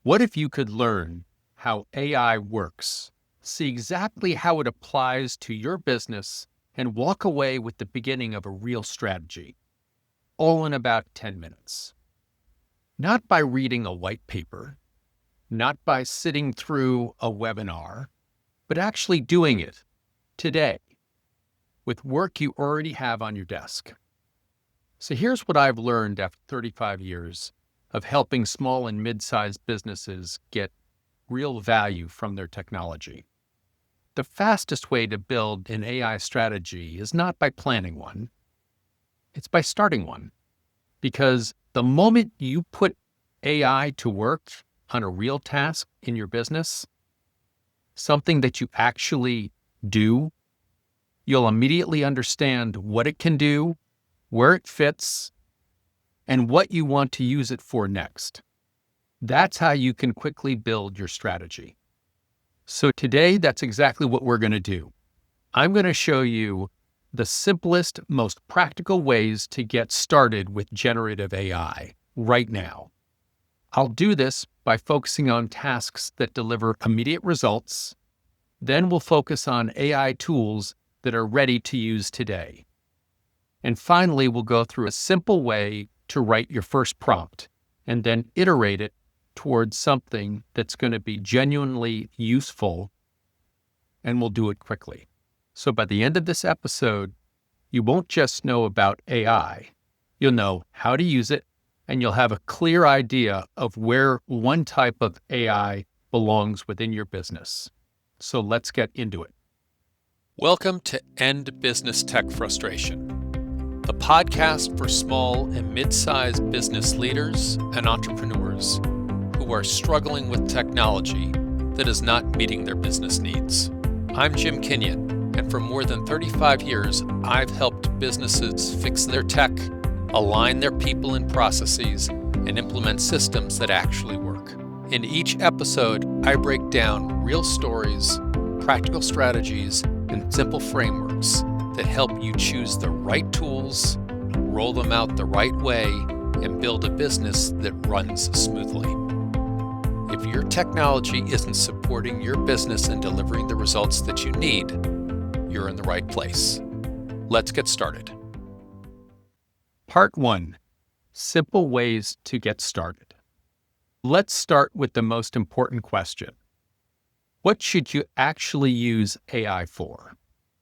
What if you could learn how AI works, see exactly how it applies to your business, and walk away with the beginning of a real strategy, all in about 10 minutes? Not by reading a white paper, not by sitting through a webinar, but actually doing it today with work you already have on your desk. So here's what I've learned after 35 years of helping small and mid-sized businesses get real value from their technology. The fastest way to build an AI strategy is not by planning one, it's by starting one. Because the moment you put AI to work on a real task in your business, something that you actually do, you'll immediately understand what it can do, where it fits, and what you want to use it for next. That's how you can quickly build your strategy. So today, that's exactly what we're going to do. I'm going to show you the simplest, most practical ways to get started with generative AI right now. I'll do this by focusing on tasks that deliver immediate results. Then we'll focus on AI tools that are ready to use today. And finally, we'll go through a simple way to write your first prompt and then iterate it towards something that's going to be genuinely useful, and we'll do it quickly. So by the end of this episode, you won't just know about AI, you'll know how to use it, and you'll have a clear idea of where one type of AI belongs within your business. So let's get into it. Welcome to End Business Tech Frustration, the podcast for small and mid-sized business leaders and entrepreneurs who are struggling with technology that is not meeting their business needs. I'm Jim Kineon, and for more than 35 years, I've helped businesses fix their tech, align their people and processes, and implement systems that actually work. In each episode, I break down real stories, practical strategies, and simple frameworks that help you choose the right tools, roll them out the right way, and build a business that runs smoothly. If your technology isn't supporting your business and delivering the results that you need, you're in the right place. Let's get started. Part 1. Simple ways to get started. Let's start with the most important question. What should you actually use AI for?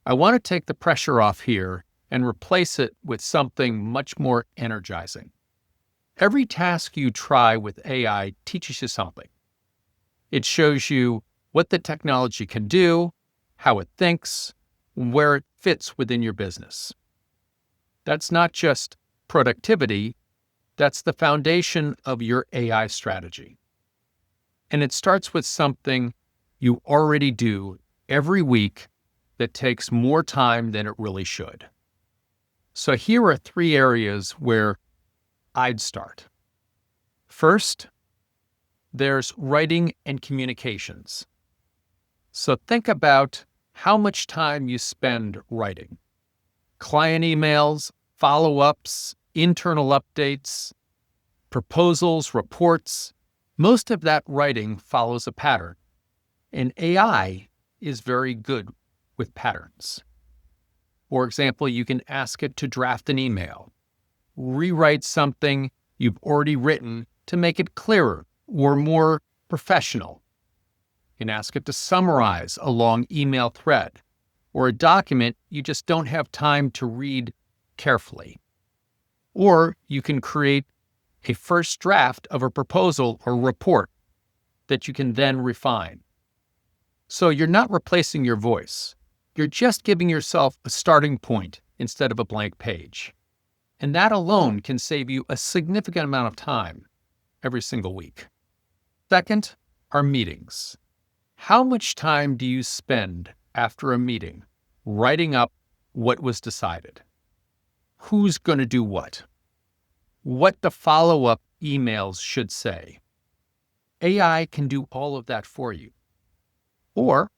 I want to take the pressure off here and replace it with something much more energizing. Every task you try with AI teaches you something. It shows you what the technology can do, how it thinks, where it fits within your business. That's not just productivity, that's the foundation of your AI strategy. And it starts with something you already do every week that takes more time than it really should. So here are 3 areas where I'd start. First, there's writing and communications. So think about how much time you spend writing. Client emails, follow-ups, internal updates, proposals, reports. Most of that writing follows a pattern. And AI is very good with patterns. For example, you can ask it to draft an email, rewrite something you've already written to make it clearer or more professional. You can ask it to summarize a long email thread or a document you just don't have time to read carefully. Or you can create a first draft of a proposal or report that you can then refine. So you're not replacing your voice. You're just giving yourself a starting point instead of a blank page. And that alone can save you a significant amount of time every single week. Second are meetings. How much time do you spend after a meeting writing up what was decided? Who's going to do what? What the follow-up emails should say? AI can do all of that for you. Or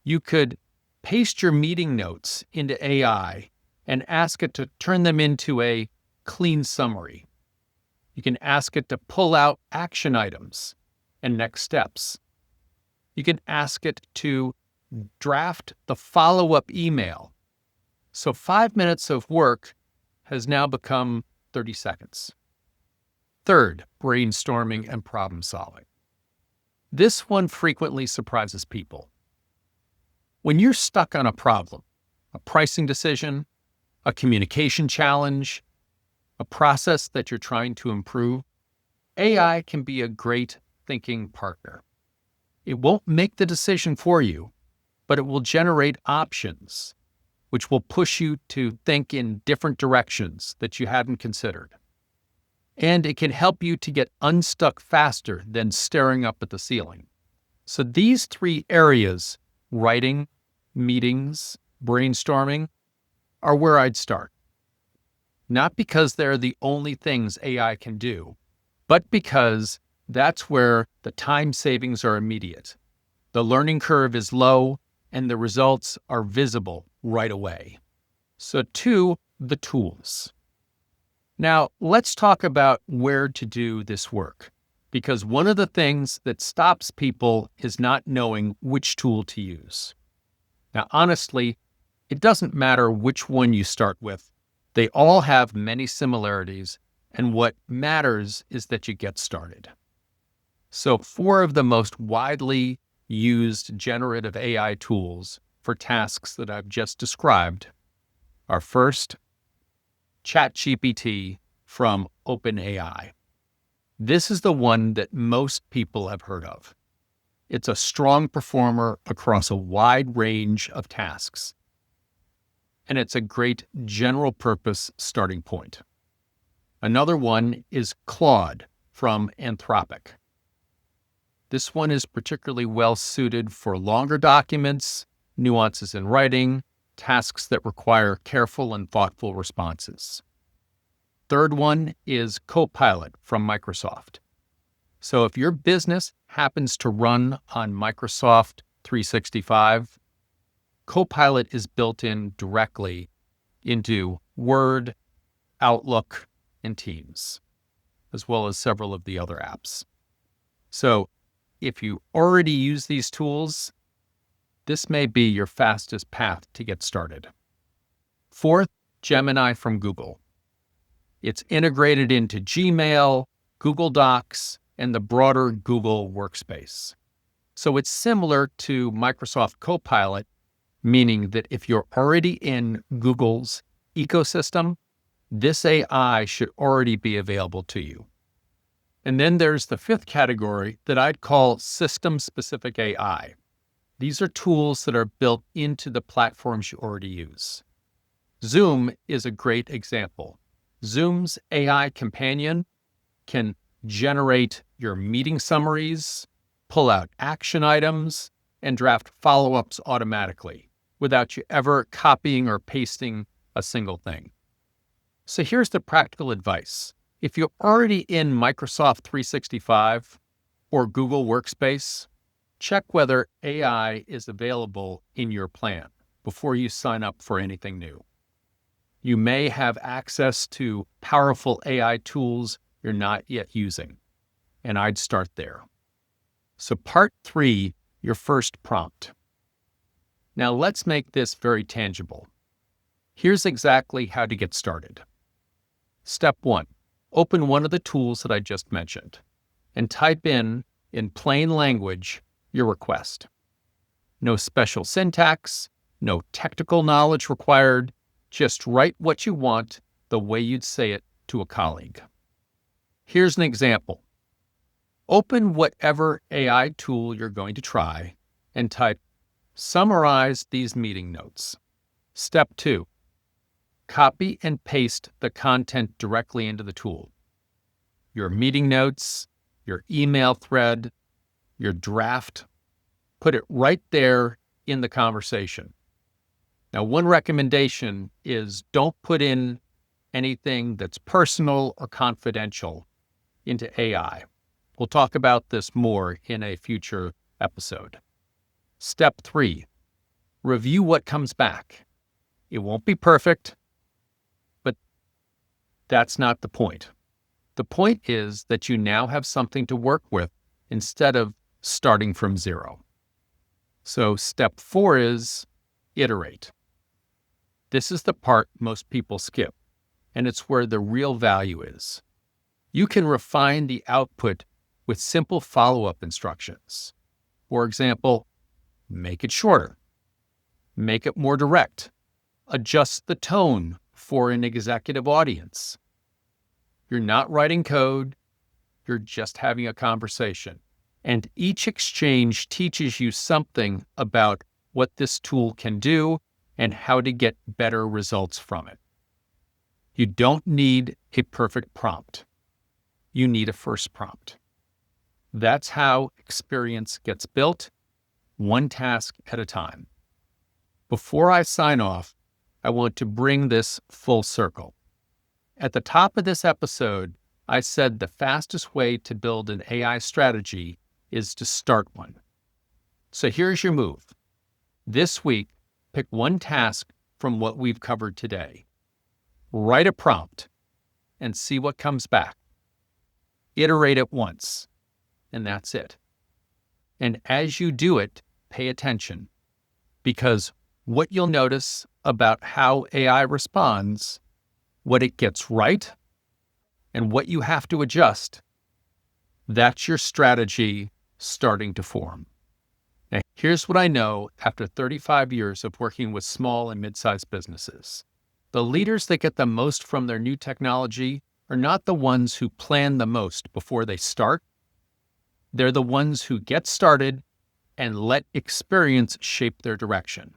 you could paste your meeting notes into AI and ask it to turn them into a clean summary. You can ask it to pull out action items and next steps. You can ask it to draft the follow-up email. So 5 minutes of work has now become 30 seconds. Third, brainstorming and problem solving. This one frequently surprises people. When you're stuck on a problem, a pricing decision, a communication challenge, a process that you're trying to improve, AI can be a great thinking partner. It won't make the decision for you, but it will generate options, which will push you to think in different directions that you hadn't considered. And it can help you to get unstuck faster than staring up at the ceiling. So these 3 areas, writing, meetings, brainstorming, are where I'd start. Not because they're the only things AI can do, but because that's where the time savings are immediate. The learning curve is low, and the results are visible right away. So 2, the tools. Now, let's talk about where to do this work, because one of the things that stops people is not knowing which tool to use. Now, honestly, it doesn't matter which one you start with. They all have many similarities, and what matters is that you get started. So 4 of the most widely used generative AI tools for tasks that I've just described are: first, ChatGPT from OpenAI. This is the one that most people have heard of. It's a strong performer across a wide range of tasks, and it's a great general purpose starting point. Another one is Claude from Anthropic. This one is particularly well suited for longer documents, nuances in writing, tasks that require careful and thoughtful responses. Third one is Copilot from Microsoft. So if your business happens to run on Microsoft 365, Copilot is built in directly into Word, Outlook, and Teams, as well as several of the other apps. So if you already use these tools, this may be your fastest path to get started. Fourth, Gemini from Google. It's integrated into Gmail, Google Docs, and the broader Google workspace. So it's similar to Microsoft Copilot, meaning that if you're already in Google's ecosystem, this AI should already be available to you. And then there's the 5th category that I'd call system-specific AI. These are tools that are built into the platforms you already use. Zoom is a great example. Zoom's AI companion can generate your meeting summaries, pull out action items, and draft follow-ups automatically without you ever copying or pasting a single thing. So here's the practical advice. If you're already in Microsoft 365 or Google Workspace, check whether AI is available in your plan before you sign up for anything new. You may have access to powerful AI tools you're not yet using, and I'd start there. So part 3, your first prompt. Now let's make this very tangible. Here's exactly how to get started. Step 1, open one of the tools that I just mentioned and type in plain language, your request. No special syntax, no technical knowledge required. Just write what you want the way you'd say it to a colleague. Here's an example. Open whatever AI tool you're going to try and type, summarize these meeting notes. Step 2, copy and paste the content directly into the tool. Your meeting notes, your email thread, your draft, put it right there in the conversation. Now, one recommendation is don't put in anything that's personal or confidential into AI. We'll talk about this more in a future episode. Step 3, review what comes back. It won't be perfect, but that's not the point. The point is that you now have something to work with instead of starting from zero. So step 4 is iterate. This is the part most people skip, and it's where the real value is. You can refine the output with simple follow-up instructions. For example, make it shorter, make it more direct, adjust the tone for an executive audience. You're not writing code, you're just having a conversation. And each exchange teaches you something about what this tool can do and how to get better results from it. You don't need a perfect prompt. You need a first prompt. That's how experience gets built, one task at a time. Before I sign off, I want to bring this full circle. At the top of this episode, I said the fastest way to build an AI strategy is to start one. So here's your move. This week, pick one task from what we've covered today. Write a prompt and see what comes back. Iterate it once, and that's it. And as you do it, pay attention, because what you'll notice about how AI responds, what it gets right, and what you have to adjust, that's your strategy starting to form. Now, here's what I know after 35 years of working with small and mid-sized businesses. The leaders that get the most from their new technology are not the ones who plan the most before they start. They're the ones who get started and let experience shape their direction.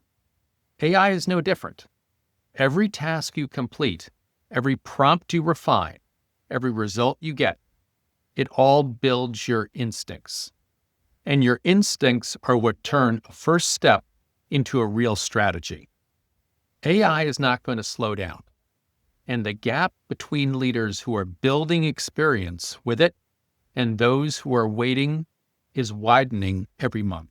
AI is no different. Every task you complete, every prompt you refine, every result you get, it all builds your instincts. And your instincts are what turn a first step into a real strategy. AI is not going to slow down. And the gap between leaders who are building experience with it and those who are waiting is widening every month.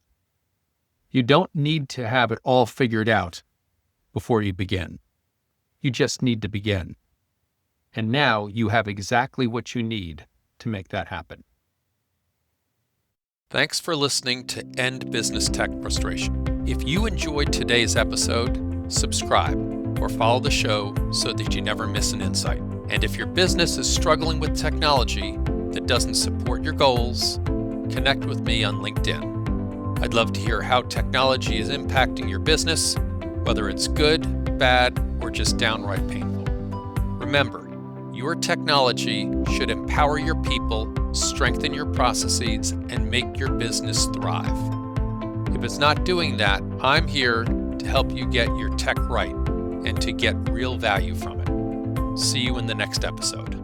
You don't need to have it all figured out before you begin. You just need to begin. And now you have exactly what you need to make that happen. Thanks for listening to End Business Tech Frustration. If you enjoyed today's episode, subscribe or follow the show so that you never miss an insight. And if your business is struggling with technology that doesn't support your goals, connect with me on LinkedIn. I'd love to hear how technology is impacting your business, whether it's good, bad, or just downright painful. Remember, your technology should empower your people, strengthen your processes, and make your business thrive. If it's not doing that, I'm here to help you get your tech right and to get real value from it. See you in the next episode.